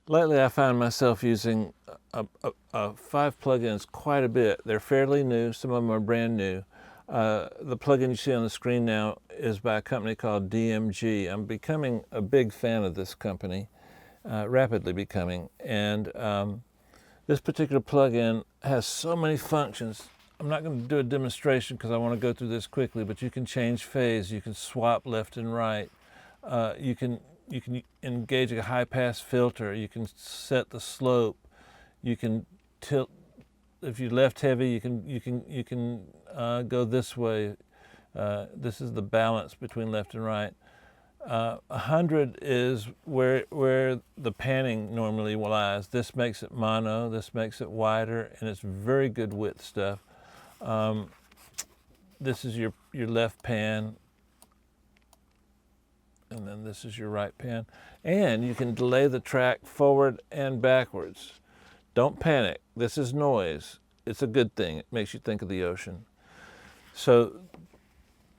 Lately I find myself using 5 plugins quite a bit. They're fairly new, some of them are brand new. The plugin you see on the screen now is by a company called DMG. I'm becoming a big fan of this company, rapidly becoming. And this particular plugin has so many functions. I'm not going to do a demonstration because I want to go through this quickly, but you can change phase, you can swap left and right, you can engage a high-pass filter, you can set the slope, you can tilt. If you left heavy, you can go this way. This is the balance between left and right. 100 is where the panning normally lies. This makes it mono, this makes it wider, and it's very good width stuff. This is your left pan, and then this is your right pan. And you can delay the track forward and backwards. Don't panic, this is noise. It's a good thing, it makes you think of the ocean. So,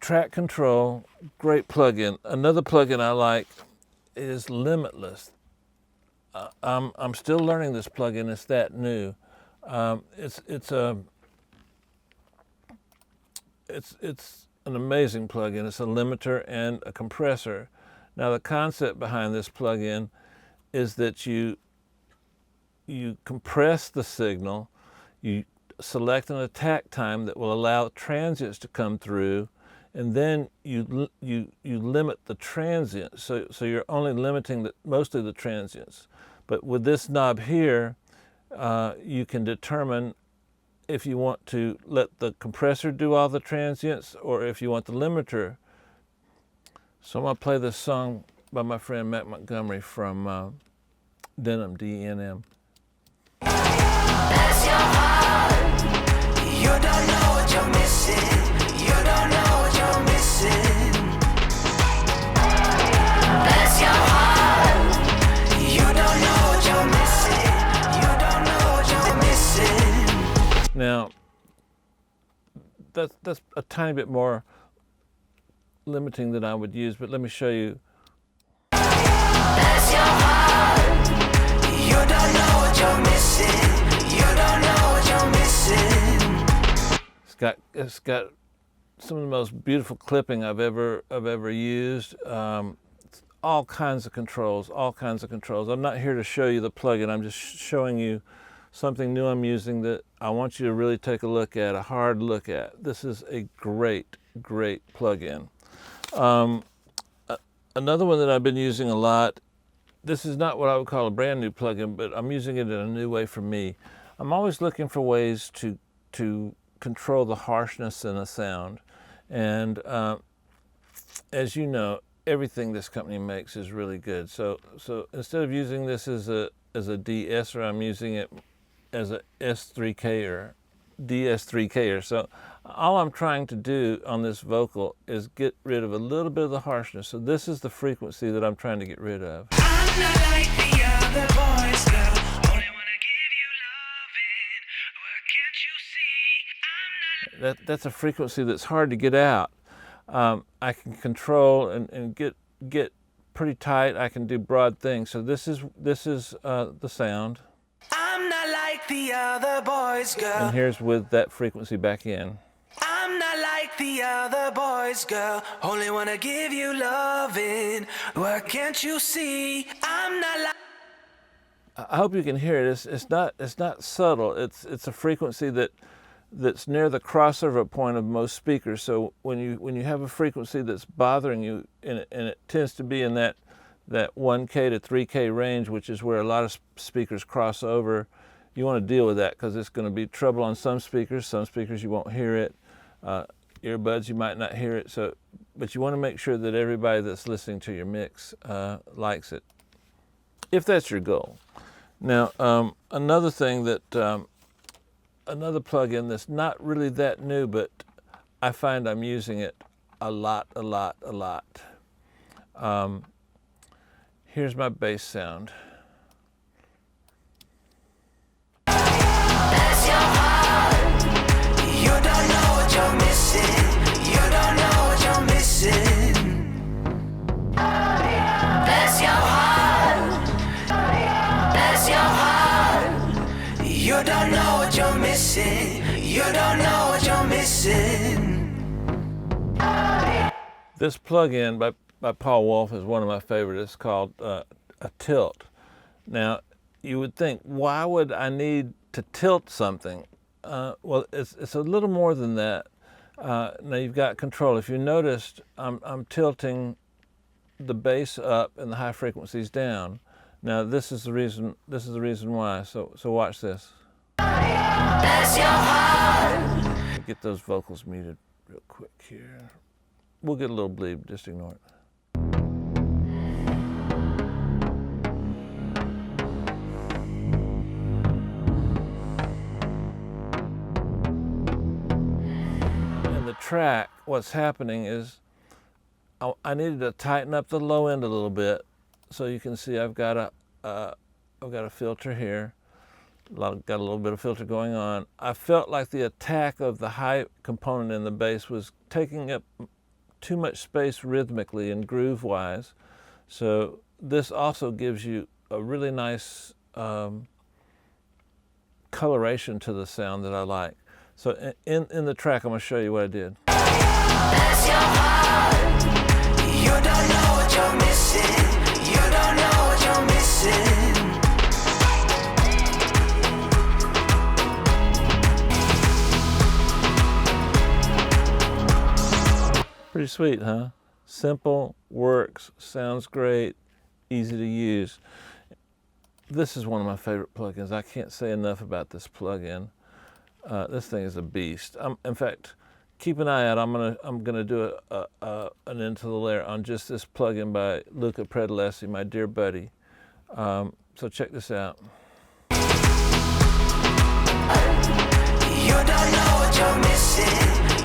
track control, great plugin. Another plugin I like is Limitless. I'm still learning this plugin, it's that new. It's an amazing plugin. It's a limiter and a compressor. Now the concept behind this plugin is that you compress the signal, you select an attack time that will allow transients to come through, and then you limit the transients. So you're only limiting mostly the transients. But with this knob here, you can determine if you want to let the compressor do all the transients or if you want the limiter. So I'm going to play this song by my friend Matt Montgomery from Denim, D-E-N-M. Bless your heart. You don't know what you're missing. You don't know what you're missing. Bless your heart. You don't know what you're missing. You don't know what you're missing. Now, that's a tiny bit more limiting than I would use, but let me show you. Bless your heart. You don't know what you're missing. You don't know what you're missing. It's got some of the most beautiful clipping I've ever used. All kinds of controls, all kinds of controls. I'm not here to show you the plugin. I'm just showing you something new I'm using that I want you to really take a look at, a hard look at. This is a great, great plugin. Another one that I've been using a lot, this is not what I would call a brand new plugin, but I'm using it in a new way for me. I'm always looking for ways to control the harshness in a sound. And as you know, everything this company makes is really good. So instead of using this as a de-esser, I'm using it as a S3K de-S3K. So all I'm trying to do on this vocal is get rid of a little bit of the harshness. So this is the frequency that I'm trying to get rid of. I'm not like the other boys, girl. Only wanna give you loving. Why can't you see? I'm not. That's a frequency that's hard to get out. I can control and get pretty tight. I can do broad things. So this is the sound. I'm not like the other boys, girl. And here's with that frequency back in. I'm not like the other boys, girl. Only wanna give you loving. Why can't you see? I'm not like. I hope you can hear it. It's not subtle. It's a frequency that's near the crossover point of most speakers. So when you have a frequency that's bothering you, and it tends to be in that 1K to 3K range, which is where a lot of speakers cross over, you want to deal with that because it's going to be trouble on some speakers. Some speakers you won't hear it. Earbuds you might not hear it. But you want to make sure that everybody that's listening to your mix likes it, if that's your goal. Now, another thing that another plugin that's not really that new, but I find I'm using it a lot. Here's my bass sound. Bless your heart. You don't know what you're missing. You don't know what you're missing. Bless your heart. don't know what you're missing. You don't know what you're missing. This plug-in by Paul Wolf is one of my favorites. It's called a tilt. Now, you would think, why would I need to tilt something? Well, it's a little more than that. Now you've got control. If you noticed, I'm tilting the bass up and the high frequencies down. Now this is the reason. This is the reason why. So watch this. Bless your heart. Get those vocals muted real quick here. We'll get a little bleed. Just ignore it. In the track, what's happening is I needed to tighten up the low end a little bit, so you can see I've got a filter here. Got a little bit of filter going on. I felt like the attack of the high component in the bass was taking up too much space rhythmically and groove-wise. So this also gives you a really nice coloration to the sound that I like. So in the track, I'm going to show you what I did. Bless your heart. You don't know what you're missing. You don't know what you're missing. Pretty sweet, huh? Simple, works, sounds great, easy to use. This is one of my favorite plugins. I can't say enough about this plugin. This thing is a beast. In fact, keep an eye out. I'm gonna do an Into the Lair on just this plugin by Luca Predolesi, my dear buddy. So check this out. You don't know what you're missing.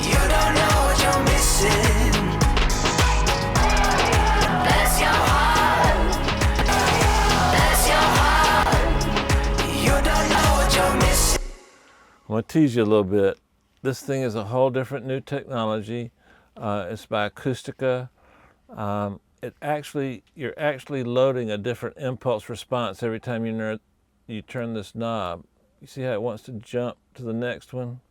You don't know what you're missing. Bless your heart. Bless your heart. You don't know what you're missing. I'm gonna tease you a little bit. This thing is a whole different new technology. It's by Acoustica. You're actually loading a different impulse response every time you turn this knob. You see how it wants to jump to the next one?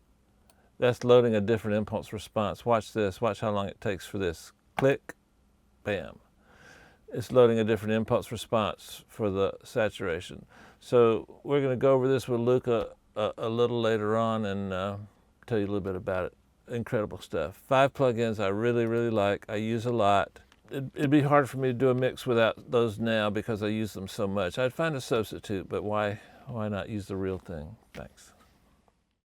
That's loading a different impulse response. Watch this. Watch how long it takes for this. Click, bam. It's loading a different impulse response for the saturation. So we're going to go over this with Luca a little later on and tell you a little bit about it. Incredible stuff. 5 plugins I really, really like. I use a lot. It'd be hard for me to do a mix without those now because I use them so much. I'd find a substitute, but why not use the real thing? Thanks.